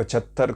75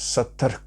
70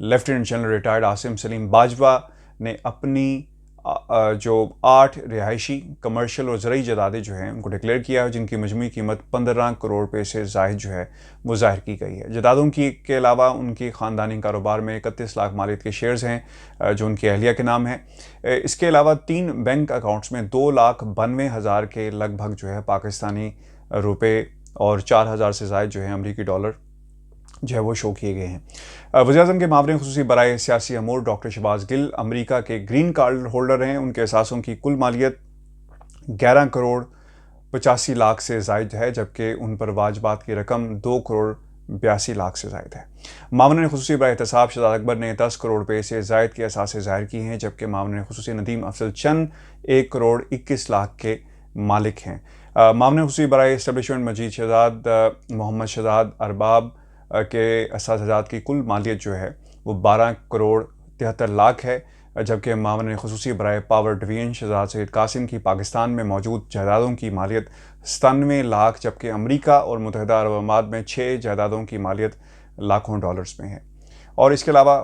lieutenant general retired Asim Saleem Bajwa نے اپنی جو 8 رہائشی کمرشل اور زرعی جائیدادیں جو ہیں ان کو ڈکلیئر کیا ہے، جن کی مجموعی قیمت 15 کروڑ روپے سے زائد جو ہے وہ ظاہر کی گئی ہے۔ جائیدادوں کے علاوہ ان کی خاندانی کاروبار میں 31 لاکھ مالیت کے شیئرز ہیں جو ان کی اہلیہ کے نام ہیں۔ اس کے علاوہ 3 بینک اکاؤنٹس میں 2,92,000 کے لگ بھگ جو ہے پاکستانی روپے اور 4,000 سے زائد جو ہے امریکی ڈالر جو ہے وہ شو کیے گئے ہیں۔ وزیراعظم کے معاون خصوصی برائے سیاسی امور ڈاکٹر شہباز گل امریکہ کے گرین کارڈ ہولڈر ہیں۔ ان کے اثاثوں کی کل مالیت 11 کروڑ 85 لاکھ سے زائد ہے، جبکہ ان پر واجبات کی رقم 2 کروڑ 82 لاکھ سے زائد ہے۔ معاون خصوصی برائے احتساب شہزاد اکبر نے 10 کروڑ روپے سے زائد کے اثاثے ظاہر کیے ہیں، جبکہ معاون خصوصی ندیم افضل چند 1 کروڑ 21 لاکھ کے مالک ہیں۔ معاون خصوصی برائے اسٹیبلشمنٹ مجید شہزاد محمد شہزاد ارباب کے اثاثات کی کل مالیت جو ہے وہ 12 کروڑ 73 لاکھ ہے، جبکہ معاون خصوصی برائے پاور ڈویژن شہزاد سید قاسم کی پاکستان میں موجود جائیدادوں کی مالیت 97 لاکھ، جبکہ امریکہ اور متحدہ عرب امارات میں 6 جائیدادوں کی مالیت لاکھوں ڈالرز میں ہے۔ اور اس کے علاوہ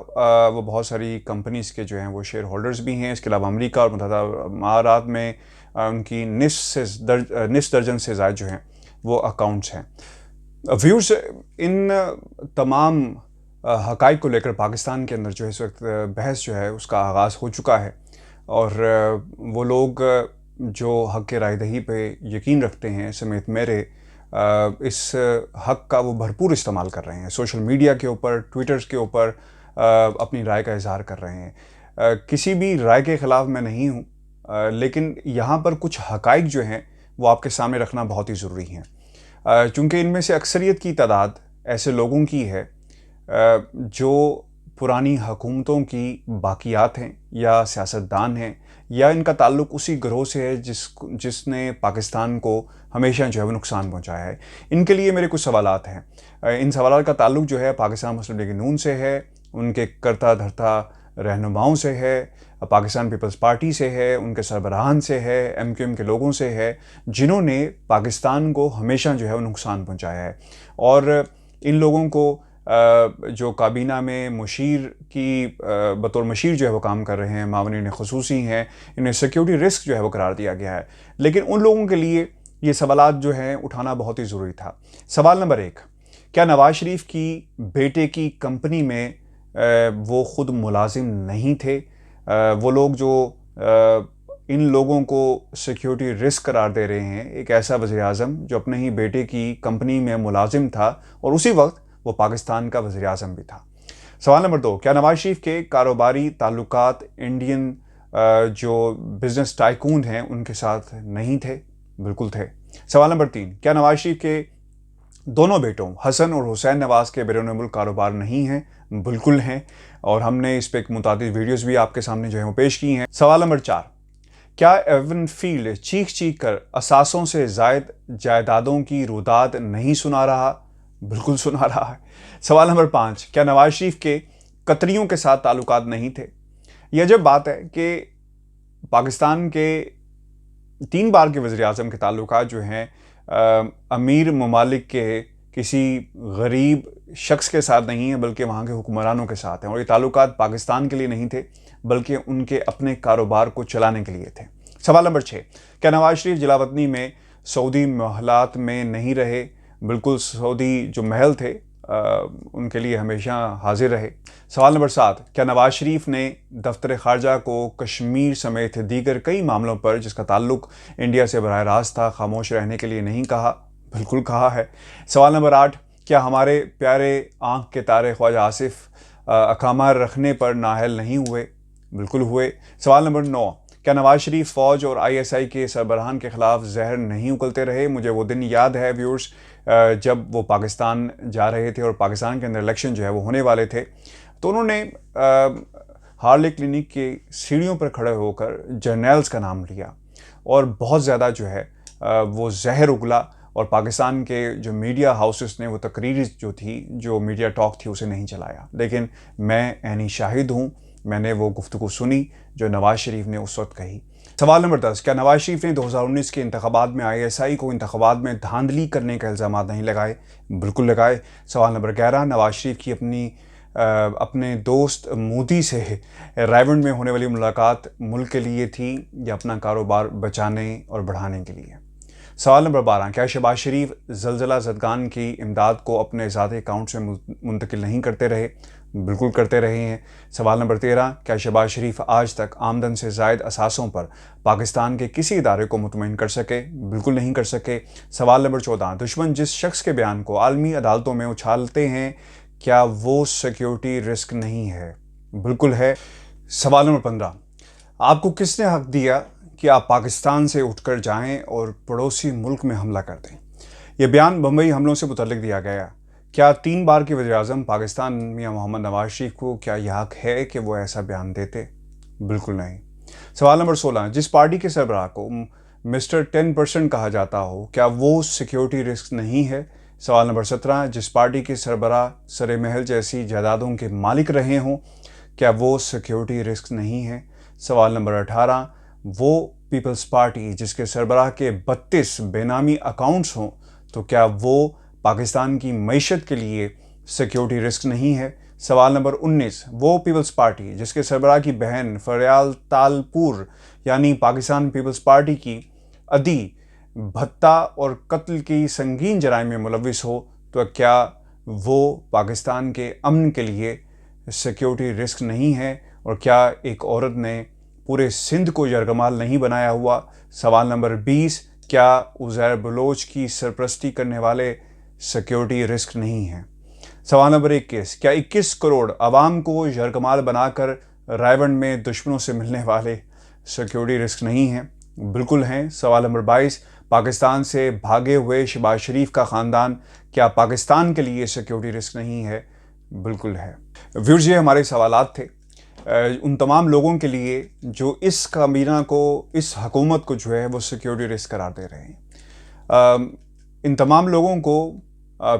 وہ بہت ساری کمپنیز کے جو ہیں وہ شیئر ہولڈرز بھی ہیں۔ اس کے علاوہ امریکہ اور متحدہ امارات میں ان کی نصف درجن سے زائد جو ہیں وہ اکاؤنٹس ہیں۔ ویورز، ان تمام حقائق کو لے کر پاکستان کے اندر جو ہے اس وقت بحث جو ہے اس کا آغاز ہو چکا ہے، اور وہ لوگ جو حق کے رائے دہی پہ یقین رکھتے ہیں سمیت میرے اس حق کا وہ بھرپور استعمال کر رہے ہیں، سوشل میڈیا کے اوپر، ٹویٹرز کے اوپر اپنی رائے کا اظہار کر رہے ہیں۔ کسی بھی رائے کے خلاف میں نہیں ہوں، لیکن یہاں پر کچھ حقائق جو ہیں وہ آپ کے سامنے رکھنا بہت ہی ضروری ہیں، چونکہ ان میں سے اکثریت کی تعداد ایسے لوگوں کی ہے جو پرانی حکومتوں کی باقیات ہیں یا سیاستدان ہیں، یا ان کا تعلق اسی گروہ سے ہے جس نے پاکستان کو ہمیشہ جو ہے وہ نقصان پہنچایا ہے۔ ان کے لیے میرے کچھ سوالات ہیں۔ ان سوالات کا تعلق جو ہے پاکستان مسلم لیگ نون سے ہے، ان کے کرتا دھرتا رہنماؤں سے ہے، پاکستان پیپلز پارٹی سے ہے، ان کے سربراہان سے ہے، MQM کے لوگوں سے ہے، جنہوں نے پاکستان کو ہمیشہ جو ہے وہ نقصان پہنچایا ہے۔ اور ان لوگوں کو جو کابینہ میں مشیر کی بطور مشیر جو ہے وہ کام کر رہے ہیں، معاونین خصوصی ہیں، انہیں سیکیورٹی رسک جو ہے وہ قرار دیا گیا ہے۔ لیکن ان لوگوں کے لیے یہ سوالات جو ہیں اٹھانا بہت ہی ضروری تھا۔ سوال نمبر 1، کیا نواز شریف کی بیٹے کی کمپنی میں وہ خود ملازم نہیں تھے؟ وہ لوگ جو ان لوگوں کو سیکیورٹی رسک قرار دے رہے ہیں، ایک ایسا وزیر اعظم جو اپنے ہی بیٹے کی کمپنی میں ملازم تھا اور اسی وقت وہ پاکستان کا وزیر اعظم بھی تھا۔ سوال نمبر 2، کیا نواز شریف کے کاروباری تعلقات انڈین جو بزنس ٹائکون ہیں ان کے ساتھ نہیں تھے؟ بالکل تھے۔ سوال نمبر 3، کیا نواز شریف کے دونوں بیٹوں حسن اور حسین نواز کے بیرون ملک کاروبار نہیں ہیں؟ بالکل ہیں، اور ہم نے اس پہ متعدد ویڈیوز بھی آپ کے سامنے جو ہیں وہ پیش کی ہیں۔ سوال نمبر 4، کیا ایون فیلڈ چیخ کر اثاثوں سے زائد جائیدادوں کی روداد نہیں سنا رہا؟ بالکل سنا رہا ہے۔ سوال نمبر 5، کیا نواز شریف کے قطریوں کے ساتھ تعلقات نہیں تھے؟ یہ عجب بات ہے کہ پاکستان کے 3 بار کے وزیر اعظم کے تعلقات جو ہیں امیر ممالک کے کسی غریب شخص کے ساتھ نہیں ہیں، بلکہ وہاں کے حکمرانوں کے ساتھ ہیں، اور یہ تعلقات پاکستان کے لیے نہیں تھے بلکہ ان کے اپنے کاروبار کو چلانے کے لیے تھے۔ سوال نمبر 6، کیا نواز شریف جلاوطنی میں سعودی محلات میں نہیں رہے؟ بالکل، سعودی جو محل تھے ان کے لیے ہمیشہ حاضر رہے۔ سوال نمبر 7، کیا نواز شریف نے دفتر خارجہ کو کشمیر سمیت دیگر کئی معاملوں پر جس کا تعلق انڈیا سے براہ راست تھا خاموش رہنے کے لیے نہیں کہا؟ بالکل کہا ہے۔ سوال نمبر 8، کیا ہمارے پیارے آنکھ کے تارے خواجہ آصف اقامہ رکھنے پر نااہل نہیں ہوئے؟ بالکل ہوئے۔ سوال نمبر 9، کیا نواز شریف فوج اور ISI کے سربراہان کے خلاف زہر نہیں اگلتے رہے؟ مجھے وہ دن یاد ہے ویورز، جب وہ پاکستان جا رہے تھے اور پاکستان کے اندر الیکشن جو ہے وہ ہونے والے تھے، تو انہوں نے ہارلے کلینک کی سیڑھیوں پر کھڑے ہو کر جرنیلز کا نام لیا، اور بہت زیادہ جو ہے وہ زہر اگلا، اور پاکستان کے جو میڈیا ہاؤسز نے وہ تقریر جو تھی، جو میڈیا ٹاک تھی، اسے نہیں چلایا۔ لیکن میں عینی شاہد ہوں، میں نے وہ گفتگو سنی جو نواز شریف نے اس وقت کہی۔ سوال نمبر 10، کیا نواز شریف نے 2019 کے انتخابات میں ISI کو انتخابات میں دھاندلی کرنے کا الزامات نہیں لگائے؟ بالکل لگائے۔ سوال نمبر 11، نواز شریف کی اپنی اپنے دوست مودی سے رائیونڈ میں ہونے والی ملاقات ملک کے لیے تھی یا اپنا کاروبار بچانے اور بڑھانے کے لیے؟ سوال نمبر 12، کیا شہباز شریف زلزلہ زدگان کی امداد کو اپنے ذاتی اکاؤنٹ سے منتقل نہیں کرتے رہے؟ بالکل کرتے رہے ہیں۔ سوال نمبر 13، کیا شہباز شریف آج تک آمدن سے زائد اثاثوں پر پاکستان کے کسی ادارے کو مطمئن کر سکے؟ بالکل نہیں کر سکے۔ سوال نمبر 14، دشمن جس شخص کے بیان کو عالمی عدالتوں میں اچھالتے ہیں کیا وہ سیکیورٹی رسک نہیں ہے؟ بالکل ہے۔ سوال نمبر 15، آپ کو کس نے حق دیا کہ آپ پاکستان سے اٹھ کر جائیں اور پڑوسی ملک میں حملہ کر دیں؟ یہ بیان بمبئی حملوں سے متعلق دیا گیا۔ کیا 3 بار کے وزیر اعظم پاکستان میاں محمد نواز شریف کو کیا یہ حق ہے کہ وہ ایسا بیان دیتے؟ بالکل نہیں۔ سوال نمبر 16، جس پارٹی کے سربراہ کو مسٹر 10% کہا جاتا ہو کیا وہ سیکیورٹی رسک نہیں ہے؟ سوال نمبر 17، جس پارٹی کے سربراہ سر محل جیسی جائیدادوں کے مالک رہے ہوں کیا وہ سیکیورٹی رسک نہیں ہے؟ سوال نمبر 18، وہ پیپلز پارٹی جس کے سربراہ کے 32 بے نامی اکاؤنٹس ہوں تو کیا وہ پاکستان کی معیشت کے لیے سیکیورٹی رسک نہیں ہے؟ سوال نمبر 19، وہ پیپلز پارٹی جس کے سربراہ کی بہن فریال تالپور یعنی پاکستان پیپلز پارٹی کی عدی بھتہ اور قتل کی سنگین جرائم میں ملوث ہو تو کیا وہ پاکستان کے امن کے لیے سیکیورٹی رسک نہیں ہے؟ اور کیا ایک عورت نے پورے سندھ کو یرغمال نہیں بنایا ہوا؟ سوال نمبر 20، کیا عزیر بلوچ کی سرپرستی کرنے والے سیکیورٹی رسک نہیں ہیں؟ سوال نمبر 21، کیا 21 کروڑ عوام کو یرغمال بنا کر رائیونڈ میں دشمنوں سے ملنے والے سیکیورٹی رسک نہیں ہیں؟ بالکل ہیں۔ سوال نمبر 22، پاکستان سے بھاگے ہوئے شہباز شریف کا خاندان کیا پاکستان کے لیے سیکیورٹی رسک نہیں ہے؟ بالکل ہے۔ ویورز، یہ ہمارے سوالات تھے ان تمام لوگوں کے لیے جو اس کابینہ کو، اس حکومت کو جو ہے وہ سیکیورٹی رسک قرار دے رہے ہیں۔ ان تمام لوگوں کو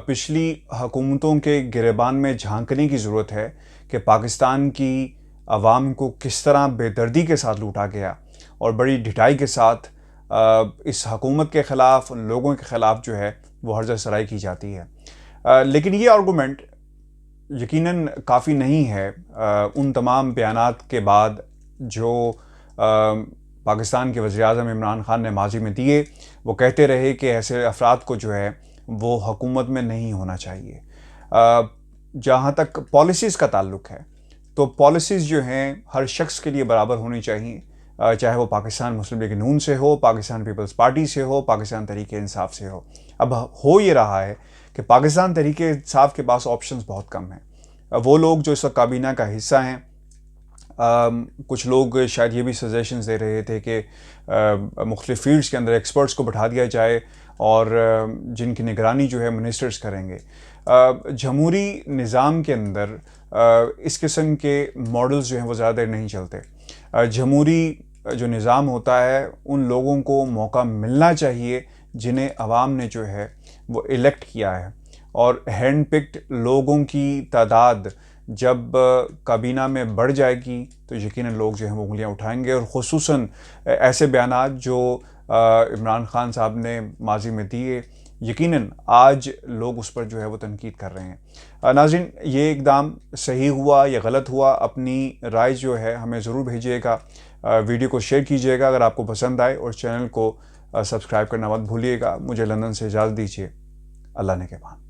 پچھلی حکومتوں کے گریبان میں جھانکنے کی ضرورت ہے کہ پاکستان کی عوام کو کس طرح بے دردی کے ساتھ لوٹا گیا اور بڑی ڈھٹائی کے ساتھ اس حکومت کے خلاف، لوگوں کے خلاف جو ہے وہ ہرزہ سرائی کی جاتی ہے۔ لیکن یہ آرگومنٹ یقیناً کافی نہیں ہے ان تمام بیانات کے بعد جو پاکستان کے وزیر اعظم عمران خان نے ماضی میں دیے۔ وہ کہتے رہے کہ ایسے افراد کو جو ہے وہ حکومت میں نہیں ہونا چاہیے۔ جہاں تک پالیسیز کا تعلق ہے تو پالیسیز جو ہیں ہر شخص کے لیے برابر ہونی چاہیے، چاہے وہ پاکستان مسلم لیگ نون سے ہو، پاکستان پیپلز پارٹی سے ہو، پاکستان تحریک انصاف سے ہو۔ اب ہو یہ رہا ہے کہ پاکستان تحریک انصاف کے پاس آپشنز بہت کم ہیں۔ وہ لوگ جو اس وقت کابینہ کا حصہ ہیں، کچھ لوگ شاید یہ بھی سجیشنز دے رہے تھے کہ مختلف فیلڈز کے اندر ایکسپرٹس کو بٹھا دیا جائے اور جن کی نگرانی جو ہے منسٹرز کریں گے۔ جمہوری نظام کے اندر اس قسم کے ماڈلز جو ہیں وہ زیادہ دیر نہیں چلتے۔ جمہوری جو نظام ہوتا ہے ان لوگوں کو موقع ملنا چاہیے جنہیں عوام نے جو ہے وہ الیکٹ کیا ہے، اور ہینڈ پکڈ لوگوں کی تعداد جب کابینہ میں بڑھ جائے گی تو یقیناً لوگ جو ہیں وہ انگلیاں اٹھائیں گے، اور خصوصاً ایسے بیانات جو عمران خان صاحب نے ماضی میں دیے، یقیناً آج لوگ اس پر جو ہے وہ تنقید کر رہے ہیں۔ ناظرین، یہ اقدام صحیح ہوا یا غلط ہوا، اپنی رائے جو ہے ہمیں ضرور بھیجیے گا، ویڈیو کو شیئر کیجیے گا اگر آپ کو پسند آئے، اور چینل کو سبسکرائب کرنا مت بھولیے گا۔ مجھے لندن سے اجازت دیجیے، اللہ نے کے بعد۔